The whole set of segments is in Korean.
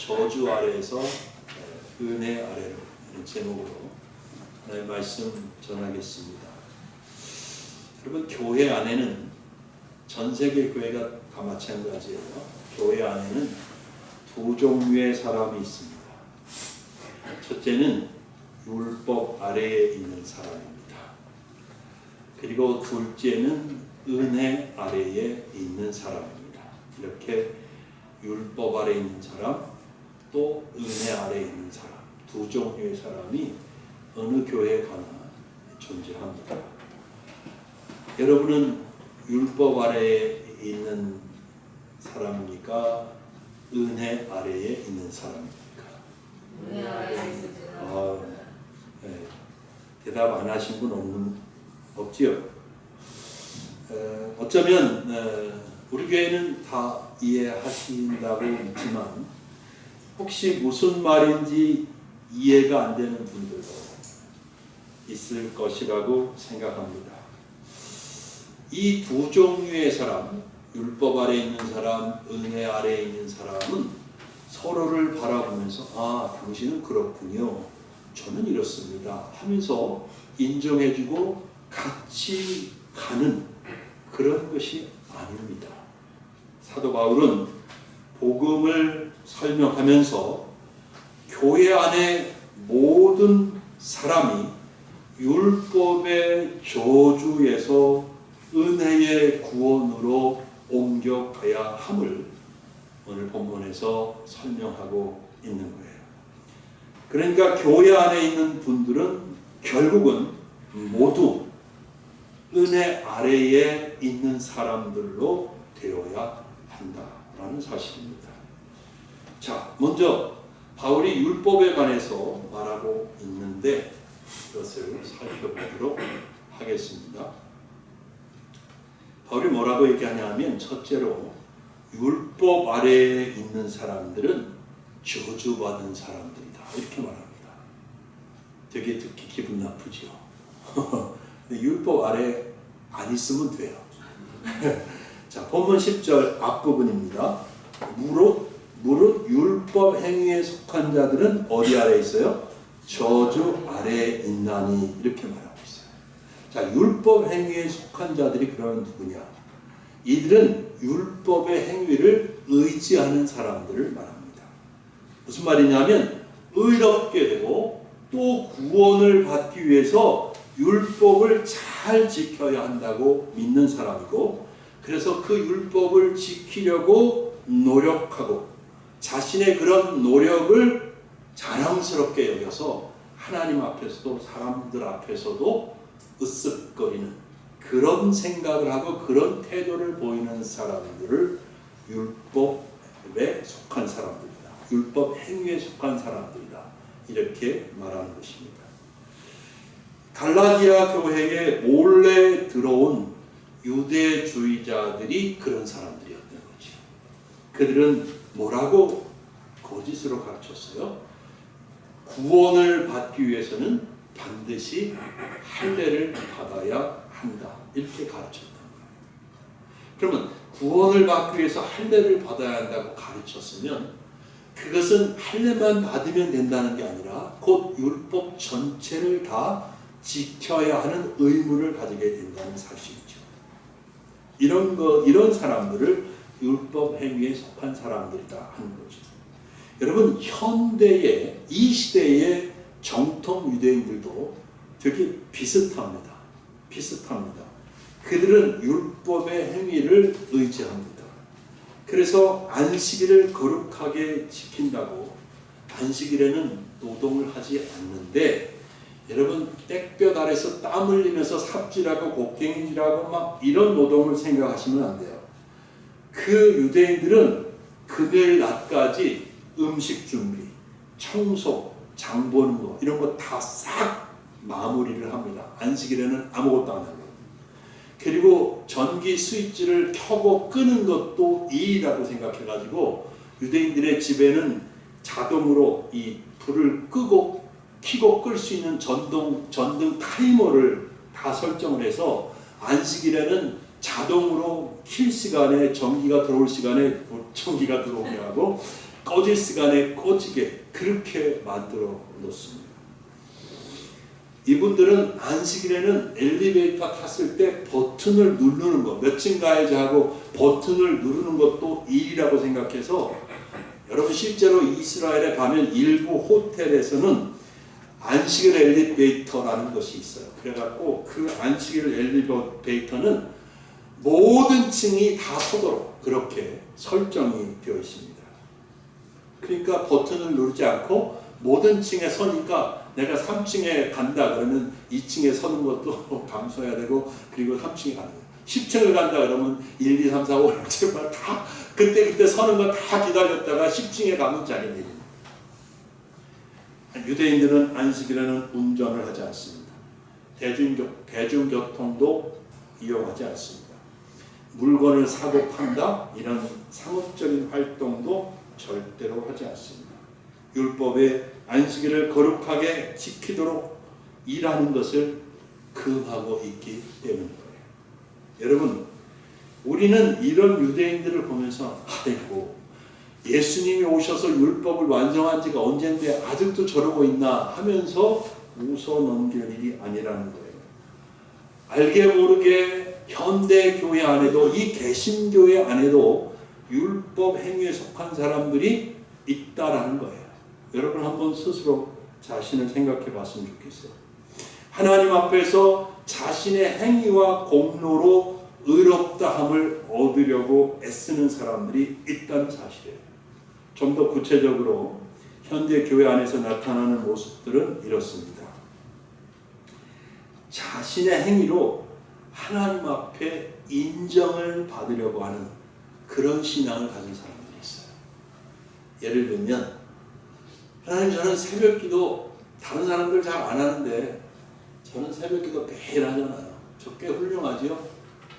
저주 아래에서 은혜 아래로 이런 제목으로 하나님의 말씀 전하겠습니다. 여러분, 교회 안에는 전 세계 교회가 다 마찬가지예요. 교회 안에는 두 종류의 사람이 있습니다. 첫째는 율법 아래에 있는 사람입니다. 그리고 둘째는 은혜 아래에 있는 사람입니다. 이렇게 율법 아래에 있는 사람, 또 은혜 아래에 있는 사람, 두 종류의 사람이 어느 교회에 가나 존재합니다. 여러분은 율법 아래에 있는 사람입니까? 은혜 아래에 있는 사람입니까? 은혜 아래에 있습니다. 네. 대답 안 하신 분 없지요? 어쩌면 우리 교회는 다 이해하신다고 믿지만 혹시 무슨 말인지 이해가 안 되는 분들도 있을 것이라고 생각합니다. 이 두 종류의 사람, 율법 아래에 있는 사람, 은혜 아래에 있는 사람은 서로를 바라보면서 당신은 그렇군요, 저는 이렇습니다 하면서 인정해주고 같이 가는 그런 것이 아닙니다. 사도 바울은 복음을 설명하면서 교회 안에 모든 사람이 율법의 저주에서 은혜의 구원으로 옮겨가야 함을 오늘 본문에서 설명하고 있는 거예요. 그러니까 교회 안에 있는 분들은 결국은 모두 은혜 아래에 있는 사람들로 되어야 한다라는 사실입니다. 자, 먼저 바울이 율법에 관해서 말하고 있는데 그것을 살펴보도록 하겠습니다. 바울이 뭐라고 얘기하냐면, 첫째로 율법 아래에 있는 사람들은 저주받은 사람들이다, 이렇게 말합니다. 되게 듣기 기분 나쁘죠. 율법 아래 안 있으면 돼요. 자, 본문 10절 앞부분입니다. 무릇 율법 행위에 속한 자들은 어디 아래 있어요? 저주 아래에 있나니, 이렇게 말하고 있어요. 자, 율법 행위에 속한 자들이 그러면 누구냐? 이들은 율법의 행위를 의지하는 사람들을 말합니다. 무슨 말이냐면, 의롭게 되고 또 구원을 받기 위해서 율법을 잘 지켜야 한다고 믿는 사람이고, 그래서 그 율법을 지키려고 노력하고 자신의 그런 노력을 자랑스럽게 여겨서 하나님 앞에서도 사람들 앞에서도 으쓱거리는 그런 생각을 하고 그런 태도를 보이는 사람들을 율법에 속한 사람들이다, 율법 행위에 속한 사람들이다, 이렇게 말하는 것입니다. 갈라디아 교회에 몰래 들어온 유대주의자들이 그런 사람들이었던 거죠. 그들은 뭐라고 거짓으로 가르쳤어요? 구원을 받기 위해서는 반드시 할례를 받아야 한다, 이렇게 가르쳤던 거예요. 그러면 구원을 받기 위해서 할례를 받아야 한다고 가르쳤으면 그것은 할례만 받으면 된다는 게 아니라 곧 율법 전체를 다 지켜야 하는 의무를 가지게 된다는 사실이죠. 이런 사람들을 율법 행위에 속한 사람들이다 하는 거죠. 여러분, 현대의 이 시대의 정통 유대인들도 되게 비슷합니다. 그들은 율법의 행위를 의지합니다. 그래서 안식일을 거룩하게 지킨다고 안식일에는 노동을 하지 않는데, 여러분, 땡볕 아래서 땀 흘리면서 삽질하고 곡괭이질하고 막 이런 노동을 생각하시면 안 돼요. 그 유대인들은 금요일 낮까지 음식 준비, 청소, 장 보는 거 이런 거 다 싹 마무리를 합니다. 안식일에는 아무것도 안 하고. 그리고 전기 스위치를 켜고 끄는 것도 일이라고 생각해가지고 유대인들의 집에는 자동으로 이 불을 켜고 끌 수 있는 전등 타이머를 다 설정을 해서 안식일에는 자동으로 킬 시간에 전기가 들어올 시간에 전기가 들어오게 하고, 꺼질 시간에 꺼지게 그렇게 만들어 놓습니다. 이분들은 안식일에는 엘리베이터 탔을 때 버튼을 누르는 것, 몇 층 가야지 하고 버튼을 누르는 것도 일이라고 생각해서, 여러분 실제로 이스라엘에 가면 일부 호텔에서는 안식일 엘리베이터라는 것이 있어요. 그래갖고 그 안식일 엘리베이터는 모든 층이 다 서도록 그렇게 설정이 되어 있습니다. 그러니까 버튼을 누르지 않고 모든 층에 서니까 내가 3층에 간다 그러면 2층에 서는 것도 감수해야 되고, 그리고 3층에 가는 거예요. 10층을 간다 그러면 1, 2, 3, 4, 5, 6, 7, 8 다 그때 서는 거 다 기다렸다가 10층에 가면 자기 내립니다. 유대인들은 안식일에는 운전을 하지 않습니다. 대중교통도 이용하지 않습니다. 물건을 사고 판다 이런 상업적인 활동도 절대로 하지 않습니다. 율법에 안식일을 거룩하게 지키도록 일하는 것을 금하고 있기 때문입니다. 여러분, 우리는 이런 유대인들을 보면서 아이고, 예수님이 오셔서 율법을 완성한 지가 언젠데 아직도 저러고 있나 하면서 웃어 넘길 일이 아니라는 거예요. 알게 모르게 현대 교회 안에도, 이 개신교회 안에도 율법 행위에 속한 사람들이 있다라는 거예요. 여러분 한번 스스로 자신을 생각해 봤으면 좋겠어요. 하나님 앞에서 자신의 행위와 공로로 의롭다함을 얻으려고 애쓰는 사람들이 있다는 사실이에요. 좀 더 구체적으로 현대 교회 안에서 나타나는 모습들은 이렇습니다. 자신의 행위로 하나님 앞에 인정을 받으려고 하는 그런 신앙을 가진 사람들이 있어요. 예를 들면, 하나님, 저는 새벽기도 다른 사람들 잘 안 하는데 저는 새벽기도 매일 하잖아요. 저 꽤 훌륭하지요?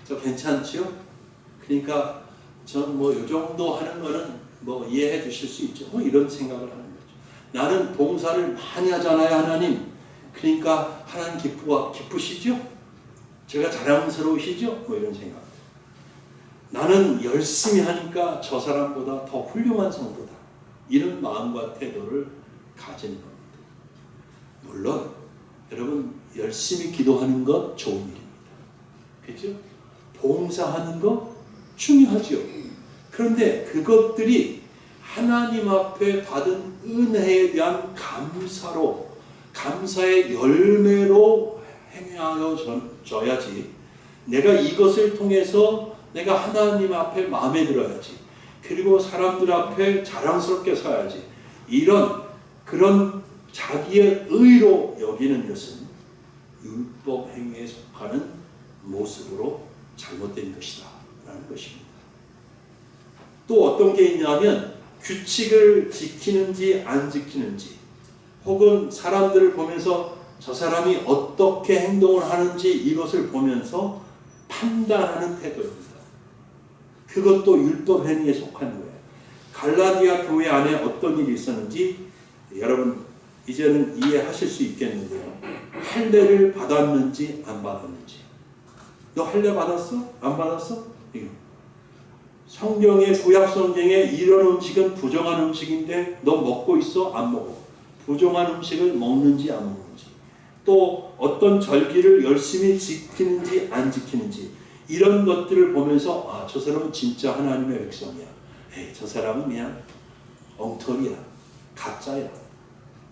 저 괜찮지요? 그러니까 전 뭐 이 정도 하는 거는 뭐 이해해 주실 수 있죠. 뭐 이런 생각을 하는 거죠. 나는 봉사를 많이 하잖아요, 하나님. 그러니까 하나님 기쁘시죠? 제가 자랑스러우시죠? 뭐 이런 생각. 나는 열심히 하니까 저 사람보다 더 훌륭한 성도다. 이런 마음과 태도를 가지는 겁니다. 물론 여러분, 열심히 기도하는 것 좋은 일입니다. 그렇죠? 봉사하는 것 중요하죠. 그런데 그것들이 하나님 앞에 받은 은혜에 대한 감사로, 감사의 열매로 행하여져야지, 내가 이것을 통해서 내가 하나님 앞에 마음에 들어야지, 그리고 사람들 앞에 자랑스럽게 서야지, 그런 자기의 의로 여기는 것은 율법 행위에 속하는 모습으로 잘못된 것이다 라는 것입니다. 또 어떤 게 있냐면, 규칙을 지키는지 안 지키는지, 혹은 사람들을 보면서 저 사람이 어떻게 행동을 하는지 이것을 보면서 판단하는 태도입니다. 그것도 율법 행위에 속한 거예요. 갈라디아 교회 안에 어떤 일이 있었는지 여러분 이제는 이해하실 수 있겠는데요. 할례를 받았는지 안 받았는지. 너 할례 받았어? 안 받았어? 성경의, 구약 성경에 이런 음식은 부정한 음식인데 너 먹고 있어? 안 먹어? 부정한 음식을 먹는지 안 먹는지, 또 어떤 절기를 열심히 지키는지 안 지키는지, 이런 것들을 보면서 아, 저 사람은 진짜 하나님의 백성이야. 에이, 저 사람은 그냥 엉터리야, 가짜야.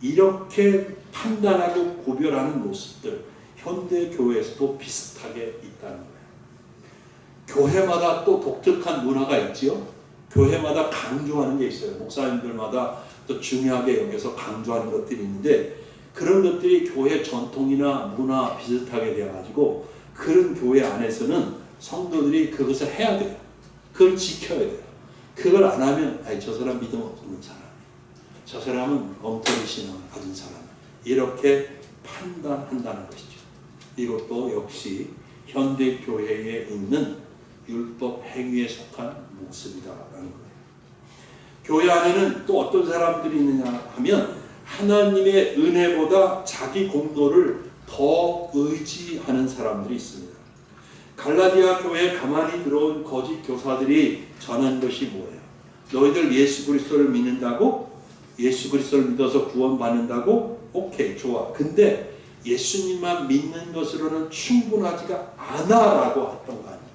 이렇게 판단하고 구별하는 모습들, 현대 교회에서도 비슷하게 있다는 거예요. 교회마다 또 독특한 문화가 있지요. 교회마다 강조하는 게 있어요. 목사님들마다 또 중요하게 여기서 강조하는 것들이 있는데, 그런 것들이 교회 전통이나 문화 비슷하게 되어가지고 그런 교회 안에서는 성도들이 그것을 해야 돼요. 그걸 지켜야 돼요. 그걸 안 하면 아이, 저 사람 믿음 없는 사람, 저 사람은 엉터리 신앙을 가진 사람, 이렇게 판단한다는 것이죠. 이것도 역시 현대 교회에 있는 율법 행위에 속한 모습이다라는 거예요. 교회 안에는 또 어떤 사람들이 있느냐 하면, 하나님의 은혜보다 자기 공로를 더 의지하는 사람들이 있습니다. 갈라디아 교회에 가만히 들어온 거짓 교사들이 전한 것이 뭐예요? 너희들 예수 그리스도를 믿는다고? 예수 그리스도를 믿어서 구원받는다고? 오케이, 좋아. 근데 예수님만 믿는 것으로는 충분하지가 않아라고 했던 거 아닙니까?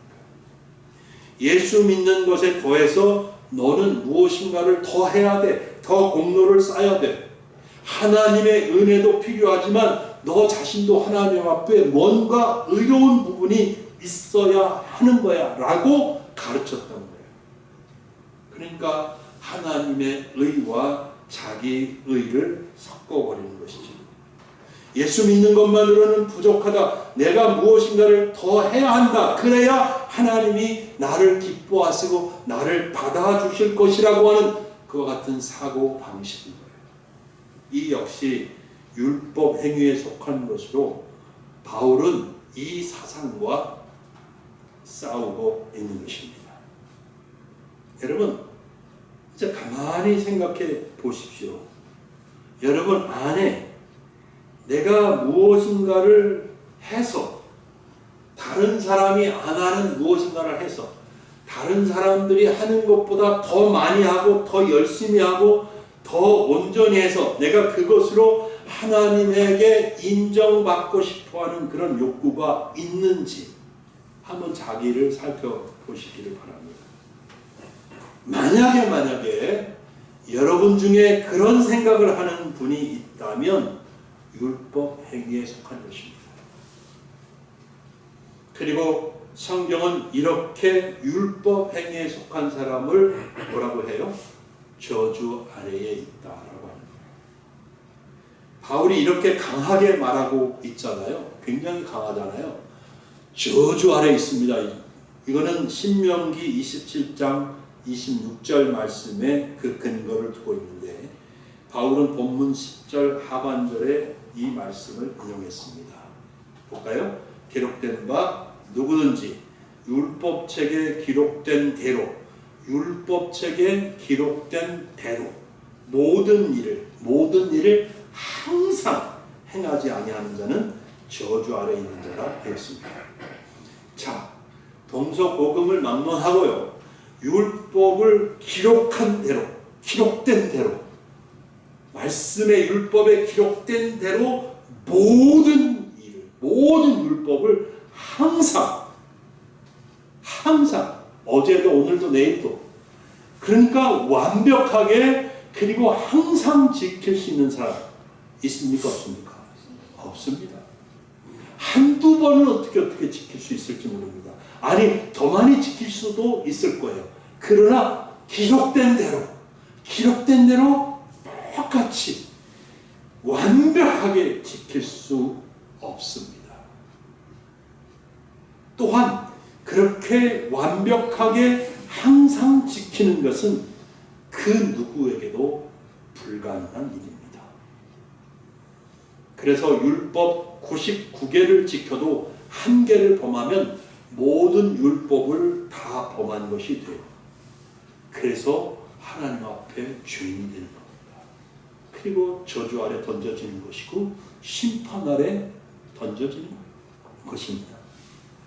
예수 믿는 것에 더해서 너는 무엇인가를 더 해야 돼. 더 공로를 쌓아야 돼. 하나님의 은혜도 필요하지만 너 자신도 하나님 앞에 뭔가 의로운 부분이 있어야 하는 거야 라고 가르쳤던 거예요. 그러니까 하나님의 의와 자기 의를 섞어버리는 것이죠. 예수 믿는 것만으로는 부족하다. 내가 무엇인가를 더 해야 한다. 그래야 하나님이 나를 기뻐하시고 나를 받아주실 것이라고 하는 그와 같은 사고 방식인 거예요. 이 역시 율법 행위에 속한 것으로 바울은 이 사상과 싸우고 있는 것입니다. 여러분, 이제 가만히 생각해 보십시오. 여러분 안에 내가 무엇인가를 해서 다른 사람이 안 하는 무엇인가를 해서 다른 사람들이 하는 것보다 더 많이 하고 더 열심히 하고 더 온전히 해서 내가 그것으로 하나님에게 인정받고 싶어하는 그런 욕구가 있는지 한번 자기를 살펴보시기를 바랍니다. 만약에 여러분 중에 그런 생각을 하는 분이 있다면 율법 행위에 속한 것입니다. 그리고 성경은 이렇게 율법 행위에 속한 사람을 뭐라고 해요? 저주 아래에 있다라고 합니다. 바울이 이렇게 강하게 말하고 있잖아요. 굉장히 강하잖아요. 저주 아래에 있습니다. 이거는 신명기 27장 26절 말씀에 그 근거를 두고 있는데 바울은 본문 10절 하반절에 이 말씀을 인용했습니다. 볼까요? 기록된 바 누구든지 율법책에 기록된 대로 율법책에 기록된 대로 모든 일을 항상 행하지 아니하는 자는 저주 아래 있는 자가 되었습니다. 자, 동서고금을 막론하고요. 율법을 기록한 대로, 기록된 대로, 말씀의 율법에 기록된 대로 모든 율법을 항상 어제도 오늘도 내일도 그러니까 완벽하게 그리고 항상 지킬 수 있는 사람 있습니까? 없습니까? 없습니다. 한두 번은 어떻게 지킬 수 있을지 모릅니다. 아니 더 많이 지킬 수도 있을 거예요. 그러나 기록된 대로 똑같이 완벽하게 지킬 수 없습니다. 또한 그렇게 완벽하게 항상 지키는 것은 그 누구에게도 불가능한 일입니다. 그래서 율법 99개를 지켜도 한 개를 범하면 모든 율법을 다 범한 것이 돼요. 그래서 하나님 앞에 죄인이 되는 겁니다. 그리고 저주 아래 던져지는 것이고 심판 아래 던져지는 것입니다.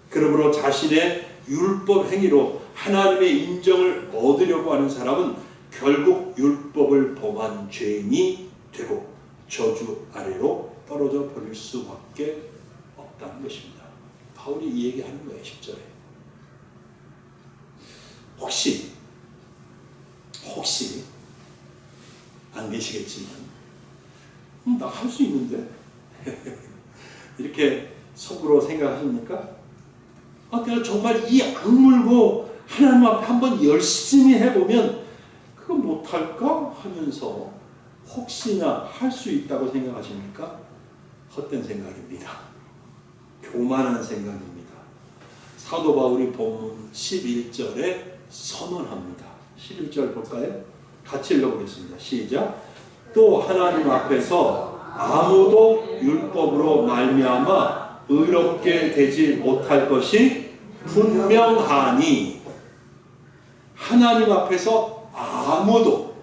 그러므로 자신의 율법 행위로 하나님의 인정을 얻으려고 하는 사람은 결국 율법을 범한 죄인이 되고 저주 아래로 떨어져 버릴 수밖에 없다는 것입니다. 바울이 이 얘기하는 거예요. 10절에. 혹시 안 계시겠지만 나 할 수 있는데 이렇게 속으로 생각하십니까? 내가 정말 이 악물고 하나님 앞에 한번 열심히 해보면 그거 못할까 하면서 혹시나 할 수 있다고 생각하십니까? 헛된 생각입니다. 교만한 생각입니다. 사도 바울이 본문 11절에 선언합니다. 11절 볼까요? 같이 읽어보겠습니다. 시작. 또 하나님 앞에서 아무도 율법으로 말미암아 의롭게 되지 못할 것이 분명하니 하나님 앞에서 아무도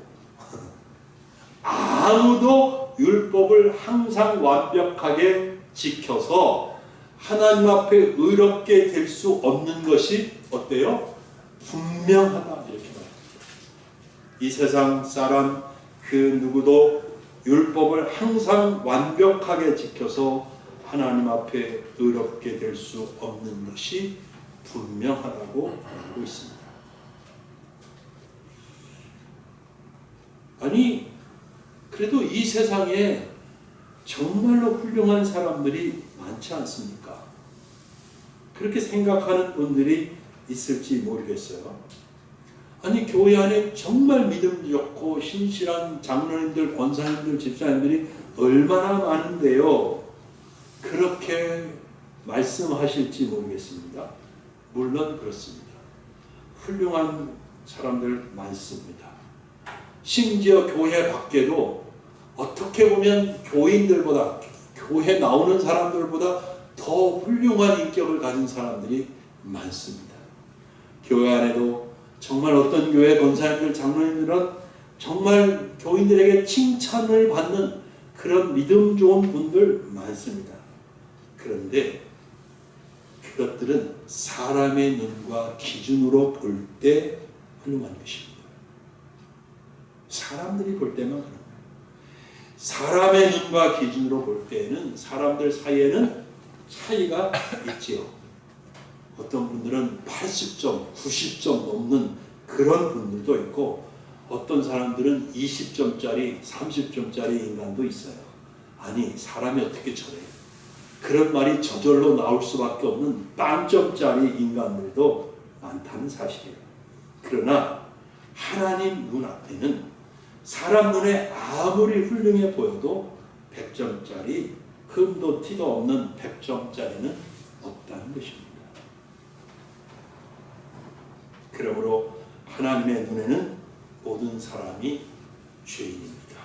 율법을 항상 완벽하게 지켜서 하나님 앞에 의롭게 될 수 없는 것이 어때요? 분명하다 이렇게 말합니다. 이 세상 사람 그 누구도 율법을 항상 완벽하게 지켜서 하나님 앞에 의롭게 될 수 없는 것이 분명하다고 알고 있습니다. 아니, 그래도 이 세상에 정말로 훌륭한 사람들이 많지 않습니까? 그렇게 생각하는 분들이 있을지 모르겠어요. 아니, 교회 안에 정말 믿음 좋고 신실한 장로님들, 권사님들, 집사님들이 얼마나 많은데요. 그렇게 말씀하실지 모르겠습니다. 물론 그렇습니다. 훌륭한 사람들 많습니다. 심지어 교회 밖에도 어떻게 보면 교인들보다, 교회 나오는 사람들보다 더 훌륭한 인격을 가진 사람들이 많습니다. 교회 안에도 정말 어떤 교회 권사님들, 장로님들은 정말 교인들에게 칭찬을 받는 그런 믿음 좋은 분들 많습니다. 그런데 그것들은 사람의 눈과 기준으로 볼 때 훌륭한 것입니다. 사람들이 볼 때만 그런 거예요. 사람의 눈과 기준으로 볼 때에는 사람들 사이에는 차이가 있지요. 어떤 분들은 80점, 90점 넘는 그런 분들도 있고, 어떤 사람들은 20점짜리, 30점짜리 인간도 있어요. 아니, 사람이 어떻게 저래요? 그런 말이 저절로 나올 수밖에 없는 빵점짜리 인간들도 많다는 사실이에요. 그러나 하나님 눈앞에는 사람 눈에 아무리 훌륭해 보여도 100점짜리, 흠도 티도 없는 100점짜리는 없다는 것입니다. 그러므로 하나님의 눈에는 모든 사람이 죄인입니다.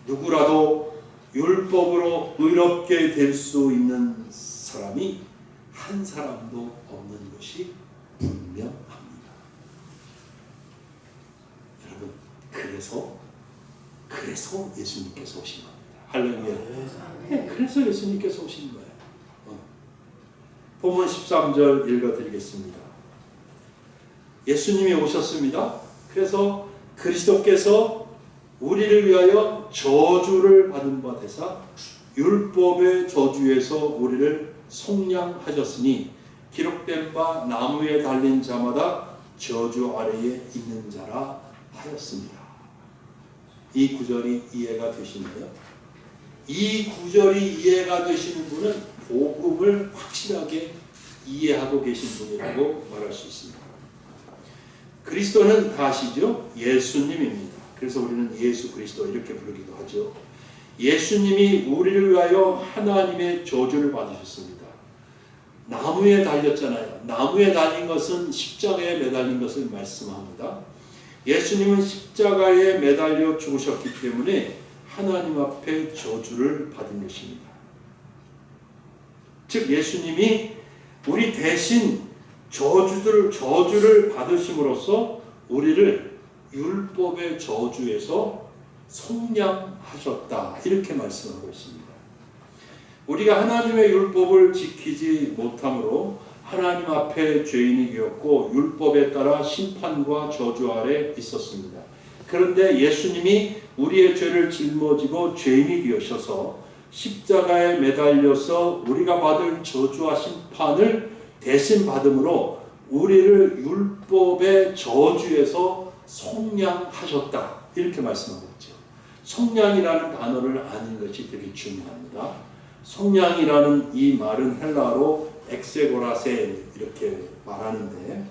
누구라도 율법으로 의롭게 될 수 있는 사람이 한 사람도 없는 것이 분명합니다. 여러분, 그래서 예수님께서 오신 겁니다. 할렐루야. 네, 그래서 예수님께서 오신 거예요. 본문 13절 읽어드리겠습니다. 예수님이 오셨습니다. 그래서 그리스도께서 우리를 위하여 저주를 받은 바 되사 율법의 저주에서 우리를 속량하셨으니 기록된 바 나무에 달린 자마다 저주 아래에 있는 자라 하였습니다. 이 구절이 이해가 되시나요? 이 구절이 이해가 되시는 분은 복음을 확실하게 이해하고 계신 분이라고 말할 수 있습니다. 그리스도는 다 아시죠? 예수님입니다. 그래서 우리는 예수 그리스도 이렇게 부르기도 하죠. 예수님이 우리를 위하여 하나님의 저주를 받으셨습니다. 나무에 달렸잖아요. 나무에 달린 것은 십자가에 매달린 것을 말씀합니다. 예수님은 십자가에 매달려 죽으셨기 때문에 하나님 앞에 저주를 받은 것입니다. 즉 예수님이 우리 대신 저주를 받으심으로써 우리를 율법의 저주에서 속량하셨다, 이렇게 말씀하고 있습니다. 우리가 하나님의 율법을 지키지 못함으로 하나님 앞에 죄인이 되었고 율법에 따라 심판과 저주 아래 있었습니다. 그런데 예수님이 우리의 죄를 짊어지고 죄인이 되셔서 십자가에 매달려서 우리가 받을 저주와 심판을 대신 받음으로 우리를 율법의 저주에서 속량하셨다, 이렇게 말씀하고 있죠. 속량이라는 단어를 아는 것이 되게 중요합니다. 속량이라는 이 말은 헬라어로 엑세고라센 이렇게 말하는데,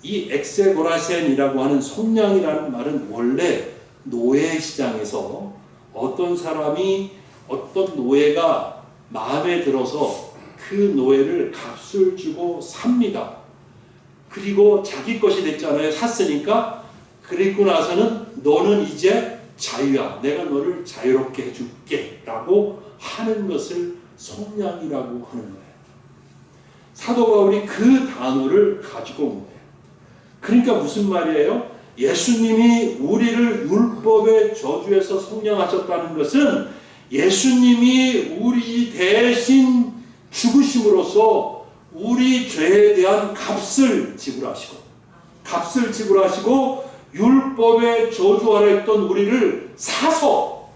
이 엑세고라센이라고 하는 속량이라는 말은 원래 노예 시장에서 어떤 사람이 어떤 노예가 마음에 들어서 그 노예를 값을 주고 삽니다. 그리고 자기 것이 됐잖아요. 샀으니까. 그리고 나서는 너는 이제 자유야. 내가 너를 자유롭게 해줄게 라고 하는 것을 속량이라고 하는 거예요. 사도 바울이 그 단어를 가지고 온 거예요. 그러니까 무슨 말이에요? 예수님이 우리를 율법의 저주에서 속량하셨다는 것은 예수님이 우리 대신 죽으심으로써 우리 죄에 대한 값을 지불하시고 율법의 저주 아래 있던 우리를 사서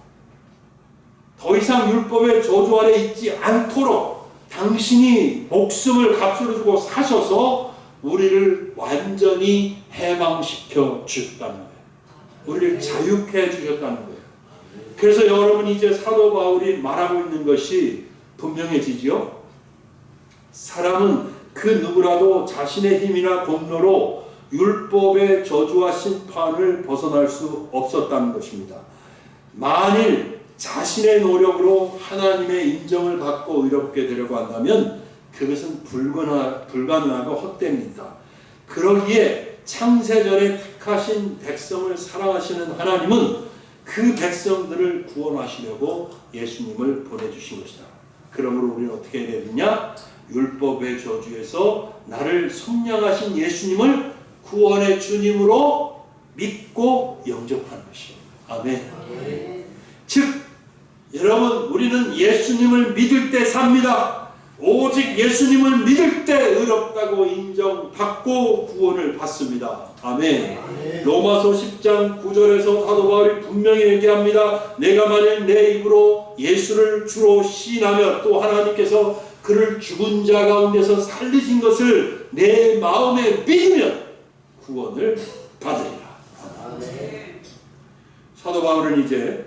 더 이상 율법의 저주 아래 있지 않도록 당신이 목숨을 값으로 주고 사셔서 우리를 완전히 해방시켜 주셨다는 거예요. 우리를 자유케 해주셨다는 거예요. 그래서 여러분 이제 사도 바울이 말하고 있는 것이 분명해지지요. 사람은 그 누구라도 자신의 힘이나 공로로 율법의 저주와 심판을 벗어날 수 없었다는 것입니다. 만일 자신의 노력으로 하나님의 인정을 받고 의롭게 되려고 한다면 그것은 불가능하고 헛됩니다. 그러기에 창세전에 택하신 백성을 사랑하시는 하나님은 그 백성들을 구원하시려고 예수님을 보내주신 것이다. 그러므로 우리는 어떻게 해야 되느냐? 율법의 저주에서 나를 속량하신 예수님을 구원의 주님으로 믿고 영접하는 것이요. 아멘. 즉 여러분 우리는 예수님을 믿을 때 삽니다. 오직 예수님을 믿을 때 의롭다고 인정받고 구원을 받습니다. 아멘. 로마서 10장 9절에서 사도 바울이 분명히 얘기합니다. 내가 만일 내 입으로 예수를 주로 시인하며 또 하나님께서 그를 죽은 자 가운데서 살리신 것을 내 마음에 믿으면 구원을 받으리라. 아멘. 사도 바울은 이제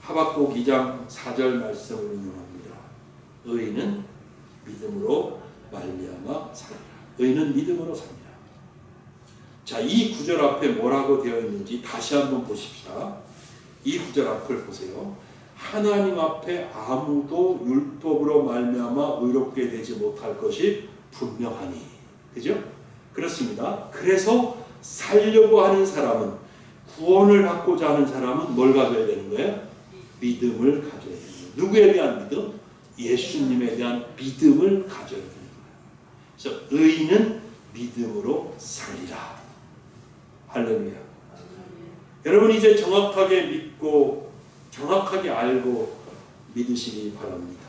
하박국 2장 4절 말씀을 인용합니다. 의인은 믿음으로 말미암아 살리라. 의인은 믿음으로 삽니다. 자, 이 구절 앞에 뭐라고 되어 있는지 다시 한번 보십시다. 이 구절 앞을 보세요. 하나님 앞에 아무도 율법으로 말미암아 의롭게 되지 못할 것이 분명하니. 그죠? 그렇습니다. 그래서 살려고 하는 사람은, 구원을 받고자 하는 사람은 뭘 가져야 되는 거예요? 믿음을 가져야 되는 거예요. 누구에 대한 믿음? 예수님에 대한 믿음을 가져야 되는 거예요. 그래서 의인은 믿음으로 살리라. 할렐루야. 여러분 이제 정확하게 믿고 정확하게 알고 믿으시기 바랍니다.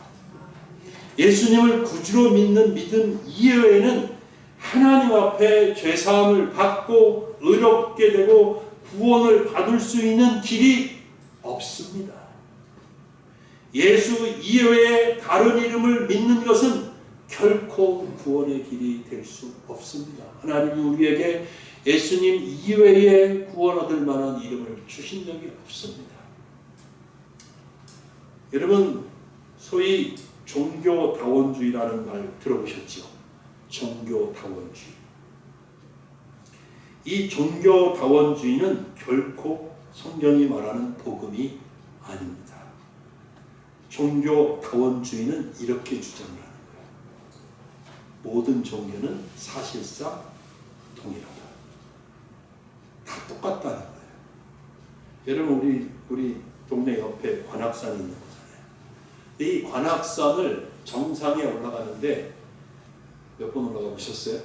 예수님을 구주로 믿는 믿음 이외에는 하나님 앞에 죄사함을 받고 의롭게 되고 구원을 받을 수 있는 길이 없습니다. 예수 이외에 다른 이름을 믿는 것은 결코 구원의 길이 될 수 없습니다. 하나님이 우리에게 예수님 이외에 구원 얻을 만한 이름을 주신 적이 없습니다. 여러분 소위 종교다원주의라는 말 들어보셨죠? 종교다원주의. 이 종교다원주의는 결코 성경이 말하는 복음이 아닙니다. 종교다원주의는 이렇게 주장을 하는 거예요. 모든 종교는 사실상 동일하다. 다 똑같다는 거예요. 여러분 우리 동네 옆에 관악산이 있는 거잖아요. 이 관악산을 정상에 올라가는데 몇 번 올라가 보셨어요?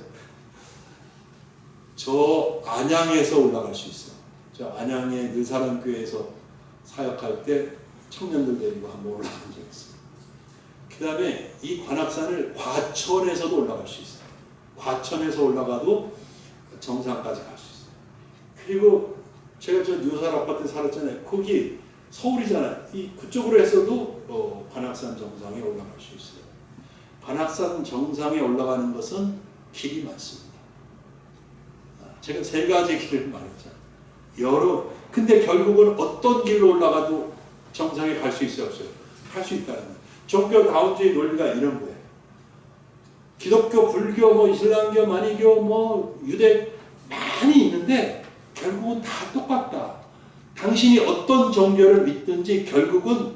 저 안양에서 올라갈 수 있어요. 저 안양의 느사람교회에서 사역할 때 청년들 데리고 한번 올라간 적이 있습니다. 그 다음에 이 관악산을 과천에서도 올라갈 수 있어요. 과천에서 올라가도 정상까지 갈 수 있어요. 그리고 제가 저 뉴살 아파트 살았잖아요. 거기 서울이잖아요. 그쪽으로 해서도 관악산 정상에 올라갈 수 있어요. 관악산 정상에 올라가는 것은 길이 많습니다. 제가 세 가지 길을 말했잖아요. 근데 결국은 어떤 길로 올라가도 정상에 갈 수 있어요, 없어요? 갈 수 있다는 거예요. 종교다원주의 논리가 이런 거예요. 기독교, 불교, 이슬람교, 마니교, 유대 많이 있는데 결국은 다 똑같다. 당신이 어떤 종교를 믿든지 결국은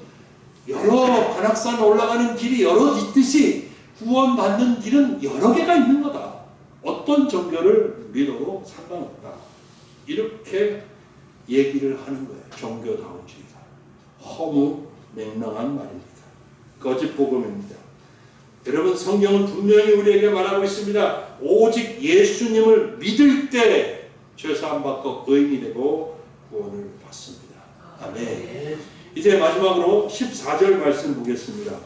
여러 관악산 올라가는 길이 여러 있듯이 구원받는 길은 여러 개가 있는 거다. 어떤 종교를 믿어도 상관없다. 이렇게 얘기를 하는 거예요. 종교다원주의가. 허무 맹랑한 말입니다. 거짓 복음입니다. 여러분 성경은 분명히 우리에게 말하고 있습니다. 오직 예수님을 믿을 때 죄사함 받고 의인이 되고 구원을 받습니다. 아멘. 이제 마지막으로 14절 말씀 보겠습니다.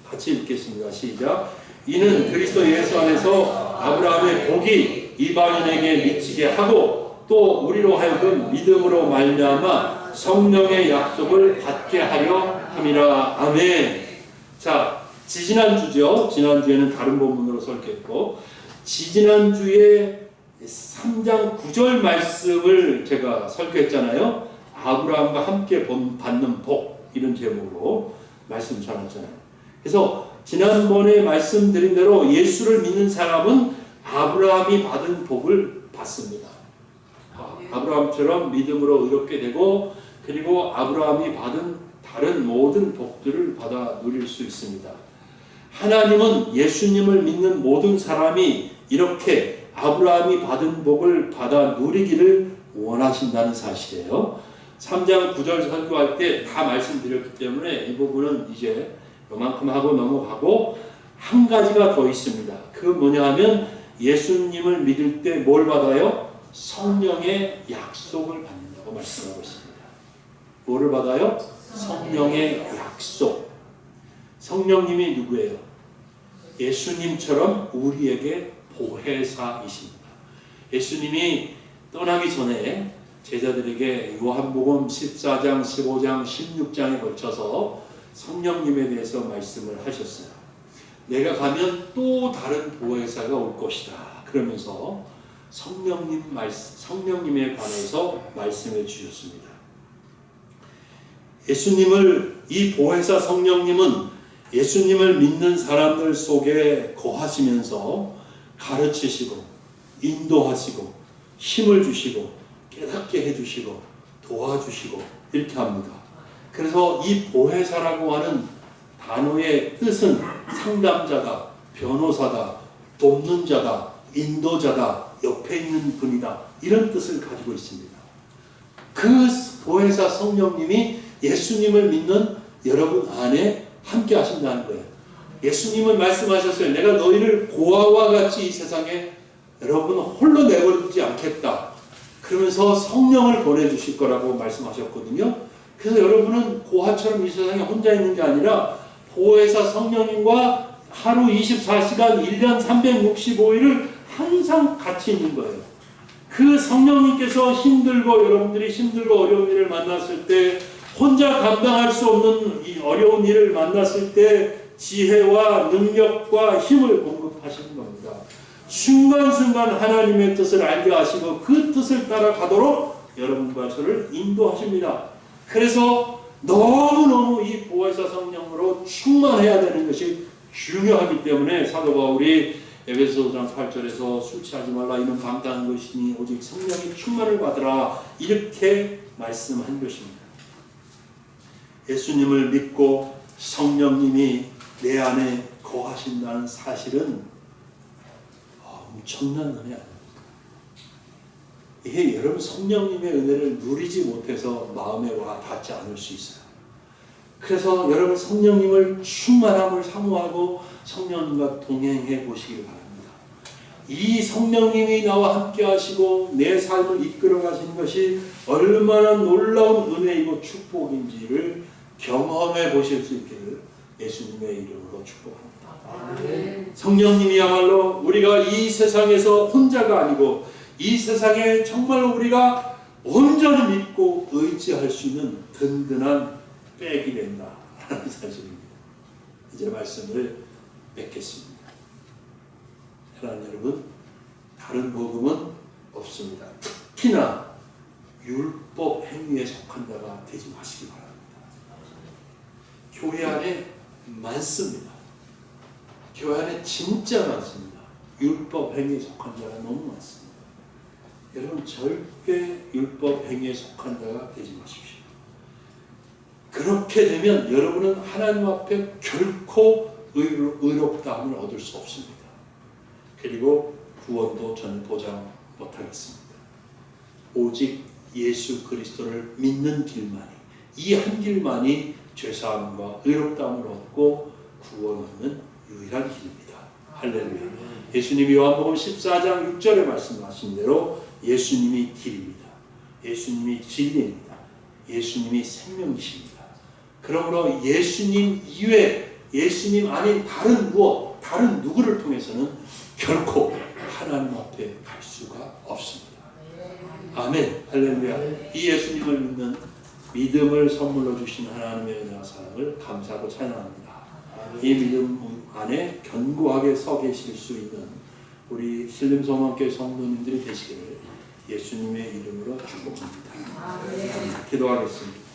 같이 읽겠습니다. 시작. 이는 그리스도 예수 안에서 아브라함의 복이 이방인에게 미치게 하고 또 우리로 하여금 믿음으로 말미암아 성령의 약속을 받게 하려 함이라. 아멘. 자, 지지난주죠. 지난주에는 다른 본문으로 설교했고, 지지난주에 3장 9절 말씀을 제가 설교했잖아요. 아브라함과 함께 받는 복, 이런 제목으로 말씀 전했잖아요. 그래서 지난번에 말씀드린 대로 예수를 믿는 사람은 아브라함이 받은 복을 받습니다. 아브라함처럼 믿음으로 의롭게 되고, 그리고 아브라함이 받은 다른 모든 복들을 받아 누릴 수 있습니다. 하나님은 예수님을 믿는 모든 사람이 이렇게 아브라함이 받은 복을 받아 누리기를 원하신다는 사실이에요. 3장 9절 설교할 때 다 말씀드렸기 때문에 이 부분은 이제 요만큼 하고 넘어가고, 한 가지가 더 있습니다. 그 뭐냐 하면 예수님을 믿을 때 뭘 받아요? 성령의 약속을 받는다고 말씀하고 있습니다. 뭐를 받아요? 성령의 약속. 성령님이 누구예요? 예수님처럼 우리에게 보혜사이십니다. 예수님이 떠나기 전에 제자들에게 요한복음 14장, 15장, 16장에 걸쳐서 성령님에 대해서 말씀을 하셨어요. 내가 가면 또 다른 보혜사가 올 것이다. 그러면서 성령님에 관해서 말씀해 주셨습니다. 이 보혜사 성령님은 예수님을 믿는 사람들 속에 거하시면서 가르치시고 인도하시고 힘을 주시고 깨닫게 해주시고 도와주시고 이렇게 합니다. 그래서 이 보혜사라고 하는 단어의 뜻은 상담자다, 변호사다, 돕는 자다, 인도자다, 옆에 있는 분이다, 이런 뜻을 가지고 있습니다. 그 보혜사 성령님이 예수님을 믿는 여러분 안에 함께 하신다는 거예요. 예수님은 말씀하셨어요. 내가 너희를 고아와 같이 이 세상에 여러분 홀로 내버려두지 않겠다. 그러면서 성령을 보내주실 거라고 말씀하셨거든요. 그래서 여러분은 고아처럼 이 세상에 혼자 있는 게 아니라 보혜사 성령님과 하루 24시간 1년 365일을 항상 같이 있는 거예요. 그 성령님께서 여러분들이 힘들고 어려운 일을 만났을 때, 혼자 감당할 수 없는 이 어려운 일을 만났을 때 지혜와 능력과 힘을 공급하시는 겁니다. 순간순간 하나님의 뜻을 알게 하시고 그 뜻을 따라가도록 여러분과 저를 인도하십니다. 그래서 너무너무 이 보혜사 성령으로 충만해야 되는 것이 중요하기 때문에 사도 바울이 에베소서 8절에서 술 취하지 말라, 이는 방탕한 것이니 오직 성령의 충만을 받으라, 이렇게 말씀한 것입니다. 예수님을 믿고 성령님이 내 안에 거하신다는 사실은 엄청난 은혜 아닙니까? 이게 여러분 성령님의 은혜를 누리지 못해서 마음에 와 닿지 않을 수 있어요. 그래서 여러분 성령님을 충만함을 사모하고 성령님과 동행해 보시길 바랍니다. 이 성령님이 나와 함께 하시고 내 삶을 이끌어 가시는 것이 얼마나 놀라운 은혜이고 축복인지를 경험해 보실 수 있기를 예수님의 이름으로 축복합니다. 성령님이야말로 우리가 이 세상에서 혼자가 아니고 이 세상에 정말로 우리가 온전히 믿고 의지할 수 있는 든든한 백이 된다라는 사실입니다. 이제 말씀을 맺겠습니다. 사랑하는 여러분, 다른 복음은 없습니다. 특히나 율법 행위에 속한 자가 되지 마시기 바랍니다. 교회 안에 많습니다. 교회 안에 진짜 많습니다. 율법 행위에 속한 자가 너무 많습니다. 여러분 절대 율법 행위에 속한 자가 되지 마십시오. 그렇게 되면 여러분은 하나님 앞에 결코 의롭다함을 얻을 수 없습니다. 그리고 구원도 저는 보장 못하겠습니다. 오직 예수 그리스도를 믿는 길만이, 이 한 길만이 죄사함과 의롭다함을 얻고 구원하는 유일한 길입니다. 할렐루야. 예수님이 요한복음 14장 6절에 말씀하신 대로 예수님이 길입니다. 예수님이 진리입니다. 예수님이 생명이십니다. 그러므로 예수님 이외, 예수님 아닌 다른 무엇, 다른 누구를 통해서는 결코 하나님 앞에 갈 수가 없습니다. 아멘. 할렐루야. 이 예수님을 믿는 믿음을 선물로 주신 하나님의 은혜와 사랑을 감사하고 찬양합니다. 이 믿음 안에 견고하게 서 계실 수 있는 우리 신림소망교회 성도님들이 되시기를 예수님의 이름으로 축복합니다. 기도하겠습니다.